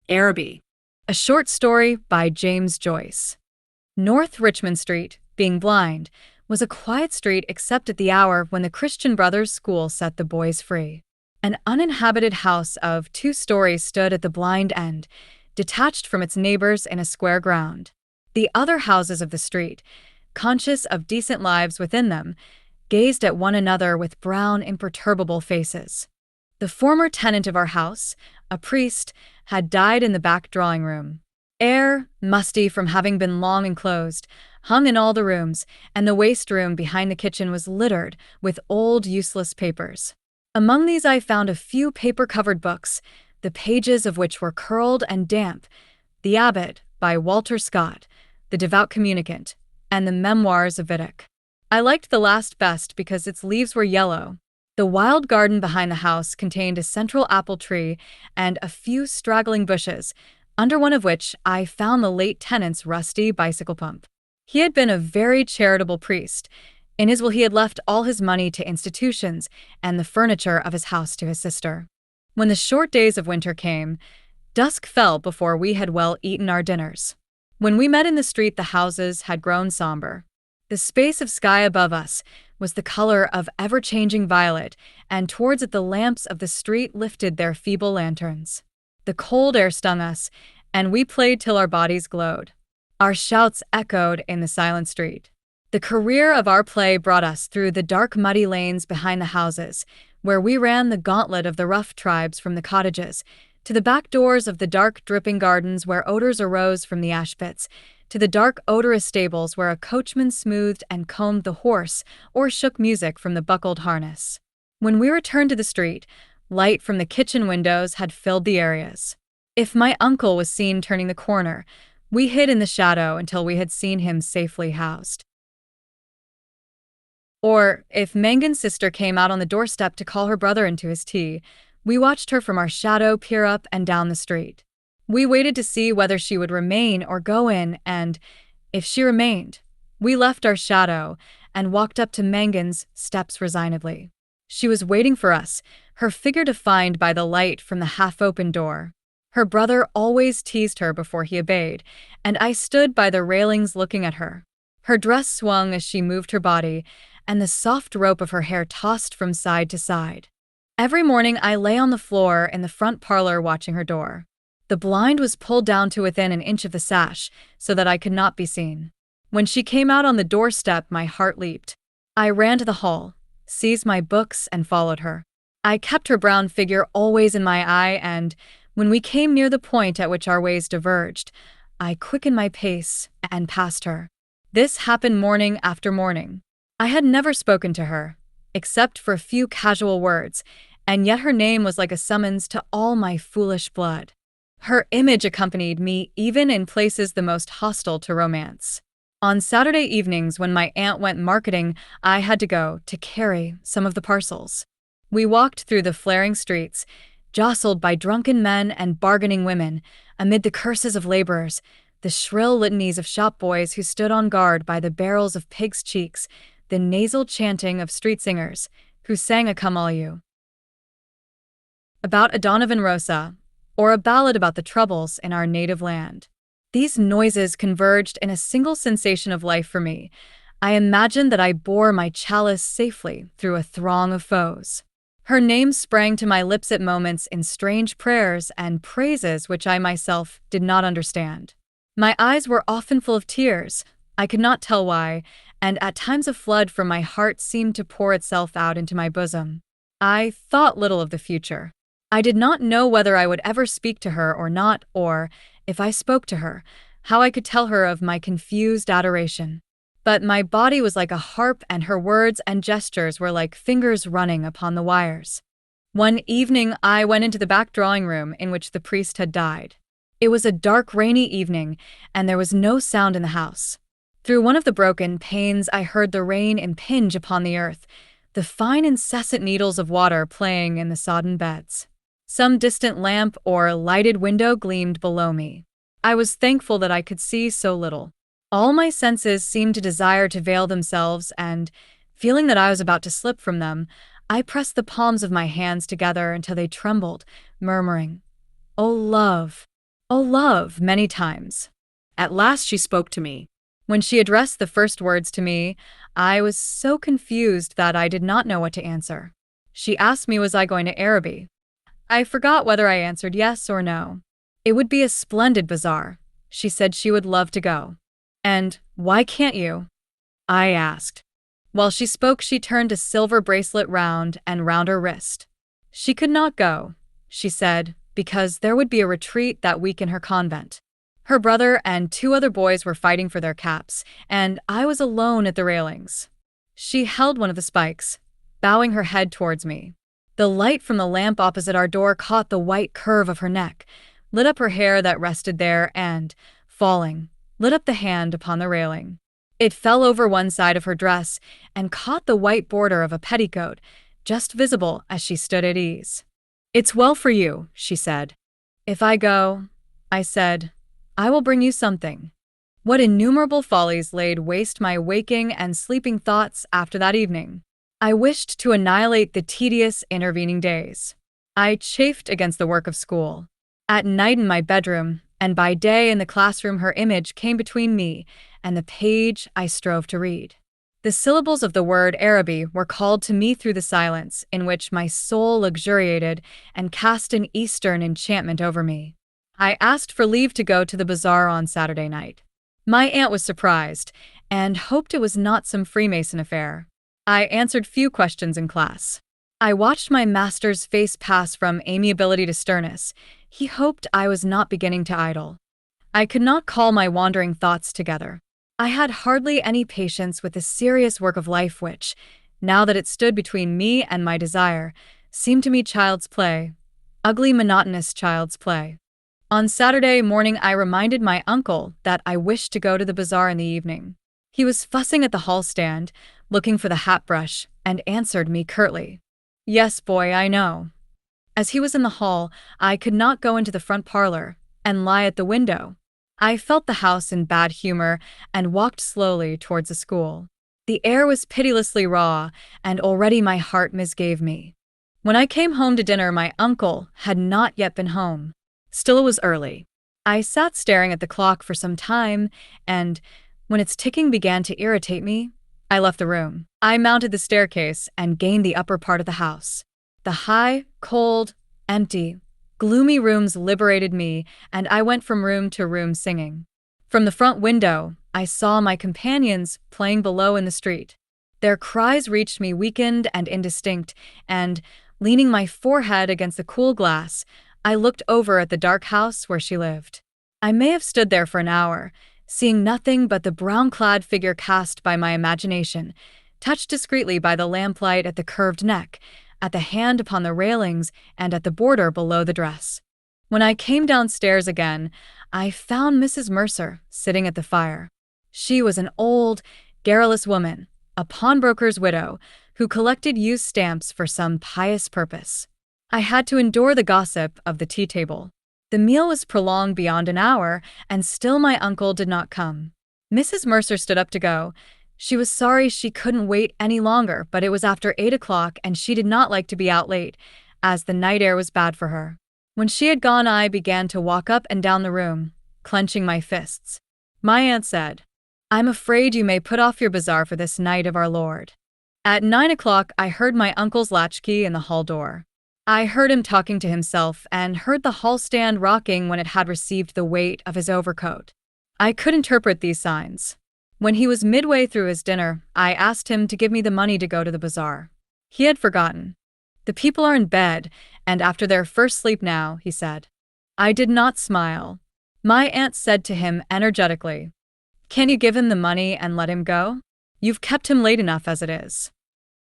Araby. A short story by James Joyce. North Richmond Street, being blind, was a quiet street except at the hour when the Christian Brothers School set the boys free. An uninhabited house of 2 stories stood at the blind end, detached from its neighbors in a square ground. The other houses of the street, conscious of decent lives within them, gazed at one another with brown, imperturbable faces. The former tenant of our house, a priest, had died in the back drawing-room. Air, musty from having been long enclosed, hung in all the rooms, and the waste room behind the kitchen was littered with old, useless papers. Among these I found a few paper-covered books, the pages of which were curled and damp: The Abbot, by Walter Scott, The Devout Communicant, and the Memoirs of Vidocq. I liked the last best because its leaves were yellow. The wild garden behind the house contained a central apple tree and a few straggling bushes, under one of which I found the late tenant's rusty bicycle pump. He had been a very charitable priest. In his will he had left all his money to institutions and the furniture of his house to his sister. When the short days of winter came, dusk fell before we had well eaten our dinners. When we met in the street, the houses had grown somber. The space of sky above us was the color of ever-changing violet, and towards it the lamps of the street lifted their feeble lanterns. The cold air stung us, and we played till our bodies glowed. Our shouts echoed in the silent street. The career of our play brought us through the dark muddy lanes behind the houses, where we ran the gauntlet of the rough tribes from the cottages, to the back doors of the dark dripping gardens where odors arose from the ash pits, to the dark odorous stables where a coachman smoothed and combed the horse or shook music from the buckled harness. When we returned to the street, light from the kitchen windows had filled the areas. If my uncle was seen turning the corner, we hid in the shadow until we had seen him safely housed. Or, if Mangan's sister came out on the doorstep to call her brother into his tea, we watched her from our shadow peer up and down the street. We waited to see whether she would remain or go in, and, if she remained, we left our shadow and walked up to Mangan's steps resignedly. She was waiting for us, her figure defined by the light from the half-open door. Her brother always teased her before he obeyed, and I stood by the railings looking at her. Her dress swung as she moved her body, and the soft rope of her hair tossed from side to side. Every morning I lay on the floor in the front parlor watching her door. The blind was pulled down to within an inch of the sash, so that I could not be seen. When she came out on the doorstep, my heart leaped. I ran to the hall, seized my books, and followed her. I kept her brown figure always in my eye, and, when we came near the point at which our ways diverged, I quickened my pace and passed her. This happened morning after morning. I had never spoken to her, except for a few casual words, and yet her name was like a summons to all my foolish blood. Her image accompanied me even in places the most hostile to romance. On Saturday evenings, when my aunt went marketing, I had to go to carry some of the parcels. We walked through the flaring streets, jostled by drunken men and bargaining women, amid the curses of laborers, the shrill litanies of shop boys who stood on guard by the barrels of pigs' cheeks, the nasal chanting of street singers, who sang a come all you about a Donovan Rosa, or a ballad about the troubles in our native land. These noises converged in a single sensation of life for me. I imagined that I bore my chalice safely through a throng of foes. Her name sprang to my lips at moments in strange prayers and praises which I myself did not understand. My eyes were often full of tears, I could not tell why, and at times a flood from my heart seemed to pour itself out into my bosom. I thought little of the future. I did not know whether I would ever speak to her or not, or, if I spoke to her, how I could tell her of my confused adoration. But my body was like a harp, and her words and gestures were like fingers running upon the wires. One evening I went into the back drawing-room in which the priest had died. It was a dark, rainy evening, and there was no sound in the house. Through one of the broken panes I heard the rain impinge upon the earth, the fine incessant needles of water playing in the sodden beds. Some distant lamp or lighted window gleamed below me. I was thankful that I could see so little. All my senses seemed to desire to veil themselves, and, feeling that I was about to slip from them, I pressed the palms of my hands together until they trembled, murmuring, "O love, "Oh, love," many times. At last she spoke to me. When she addressed the first words to me, I was so confused that I did not know what to answer. She asked me was I going to Araby. I forgot whether I answered yes or no. It would be a splendid bazaar. She said she would love to go. And why can't you? I asked. While she spoke, she turned a silver bracelet round and round her wrist. She could not go, she said, because there would be a retreat that week in her convent. Her brother and two other boys were fighting for their caps, and I was alone at the railings. She held one of the spikes, bowing her head towards me. The light from the lamp opposite our door caught the white curve of her neck, lit up her hair that rested there and, falling, lit up the hand upon the railing. It fell over one side of her dress and caught the white border of a petticoat, just visible as she stood at ease. "It's well for you," she said. "If I go," I said, "I will bring you something." What innumerable follies laid waste my waking and sleeping thoughts after that evening. I wished to annihilate the tedious intervening days. I chafed against the work of school. At night in my bedroom, and by day in the classroom, her image came between me and the page I strove to read. The syllables of the word Araby were called to me through the silence in which my soul luxuriated and cast an Eastern enchantment over me. I asked for leave to go to the bazaar on Saturday night. My aunt was surprised and hoped it was not some Freemason affair. I answered few questions in class. I watched my master's face pass from amiability to sternness. He hoped I was not beginning to idle. I could not call my wandering thoughts together. I had hardly any patience with the serious work of life which, now that it stood between me and my desire, seemed to me child's play, ugly monotonous child's play. On Saturday morning I reminded my uncle that I wished to go to the bazaar in the evening. He was fussing at the hall stand, looking for the hat brush, and answered me curtly, "Yes, boy, I know." As he was in the hall, I could not go into the front parlor and lie at the window. I felt the house in bad humor and walked slowly towards the school. The air was pitilessly raw, and already my heart misgave me. When I came home to dinner, my uncle had not yet been home. Still, it was early. I sat staring at the clock for some time, and, when its ticking began to irritate me, I left the room. I mounted the staircase and gained the upper part of the house. The high, cold, empty, gloomy rooms liberated me, and I went from room to room singing. From the front window, I saw my companions playing below in the street. Their cries reached me weakened and indistinct, and, leaning my forehead against the cool glass, I looked over at the dark house where she lived. I may have stood there for an hour, seeing nothing but the brown-clad figure cast by my imagination, touched discreetly by the lamplight at the curved neck, at the hand upon the railings, and at the border below the dress. When I came downstairs again, I found Mrs. Mercer sitting at the fire. She was an old, garrulous woman, a pawnbroker's widow, who collected used stamps for some pious purpose. I had to endure the gossip of the tea table. The meal was prolonged beyond an hour, and still my uncle did not come. Mrs. Mercer stood up to go. She was sorry she couldn't wait any longer, but it was after 8 o'clock and she did not like to be out late, as the night air was bad for her. When she had gone, I began to walk up and down the room, clenching my fists. My aunt said, "I'm afraid you may put off your bazaar for this night of our Lord." At 9 o'clock I heard my uncle's latchkey in the hall door. I heard him talking to himself and heard the hall stand rocking when it had received the weight of his overcoat. I could interpret these signs. When he was midway through his dinner, I asked him to give me the money to go to the bazaar. He had forgotten. "The people are in bed, and after their first sleep now," he said. I did not smile. My aunt said to him energetically, "Can't you give him the money and let him go? You've kept him late enough as it is."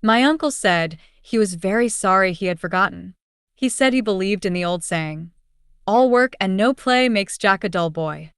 My uncle said he was very sorry he had forgotten. He said he believed in the old saying, "All work and no play makes Jack a dull boy."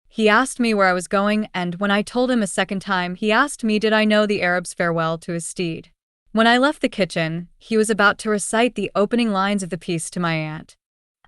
He asked me where I was going, and when I told him a second time, he asked me did I know the Arab's farewell to his steed. When I left the kitchen, he was about to recite the opening lines of the piece to my aunt.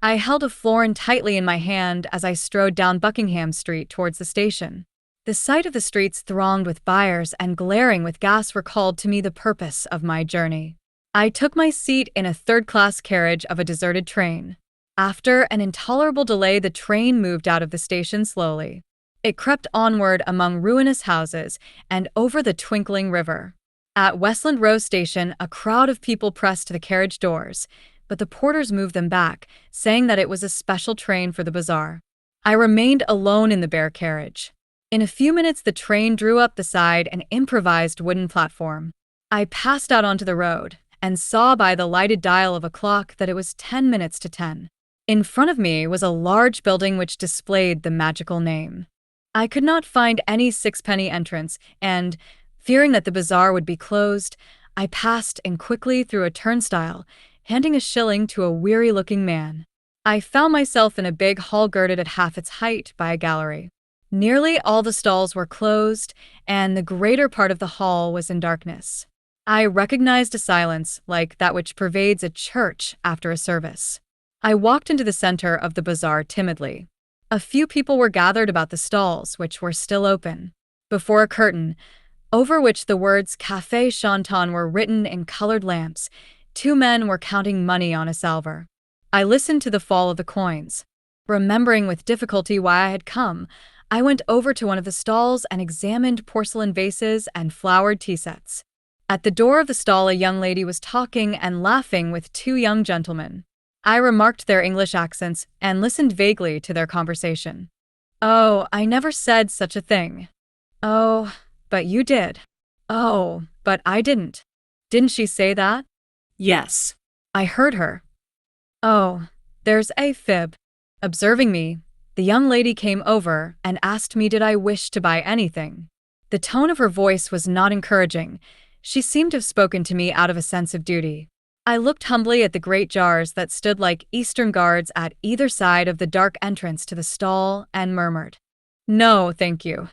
I held a florin tightly in my hand as I strode down Buckingham Street towards the station. The sight of the streets thronged with buyers and glaring with gas recalled to me the purpose of my journey. I took my seat in a third-class carriage of a deserted train. After an intolerable delay, the train moved out of the station slowly. It crept onward among ruinous houses and over the twinkling river. At Westland Row Station, a crowd of people pressed to the carriage doors, but the porters moved them back, saying that it was a special train for the bazaar. I remained alone in the bare carriage. In a few minutes, the train drew up beside an improvised wooden platform. I passed out onto the road and saw by the lighted dial of a clock that it was 10 minutes to 10. In front of me was a large building which displayed the magical name. I could not find any sixpenny entrance, and, fearing that the bazaar would be closed, I passed in quickly through a turnstile, handing a shilling to a weary-looking man. I found myself in a big hall girded at half its height by a gallery. Nearly all the stalls were closed, and the greater part of the hall was in darkness. I recognized a silence like that which pervades a church after a service. I walked into the center of the bazaar timidly. A few people were gathered about the stalls, which were still open. Before a curtain, over which the words Café Chanton were written in colored lamps, two men were counting money on a salver. I listened to the fall of the coins. Remembering with difficulty why I had come, I went over to one of the stalls and examined porcelain vases and flowered tea sets. At the door of the stall, a young lady was talking and laughing with two young gentlemen. I remarked their English accents and listened vaguely to their conversation. "Oh, I never said such a thing." "Oh, but you did." "Oh, but I didn't." "Didn't she say that?" Yes. "I heard her." "Oh, there's a fib." Observing me, the young lady came over and asked me did I wish to buy anything. The tone of her voice was not encouraging. She seemed to have spoken to me out of a sense of duty. I looked humbly at the great jars that stood like Eastern guards at either side of the dark entrance to the stall and murmured, "No, thank you."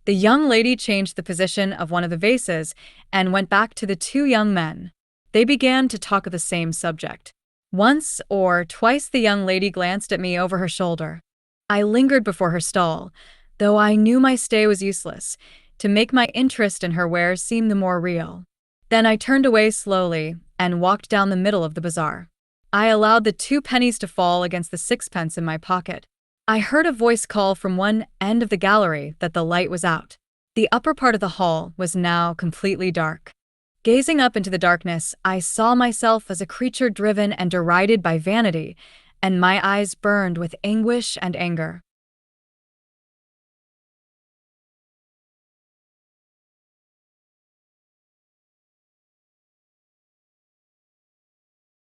The young lady changed the position of one of the vases and went back to the two young men. They began to talk of the same subject. Once or twice the young lady glanced at me over her shoulder. I lingered before her stall, though I knew my stay was useless, to make my interest in her wares seem the more real. Then I turned away slowly and walked down the middle of the bazaar. I allowed the 2 pennies to fall against the 6 pence in my pocket. I heard a voice call from one end of the gallery that the light was out. The upper part of the hall was now completely dark. Gazing up into the darkness, I saw myself as a creature driven and derided by vanity, and my eyes burned with anguish and anger.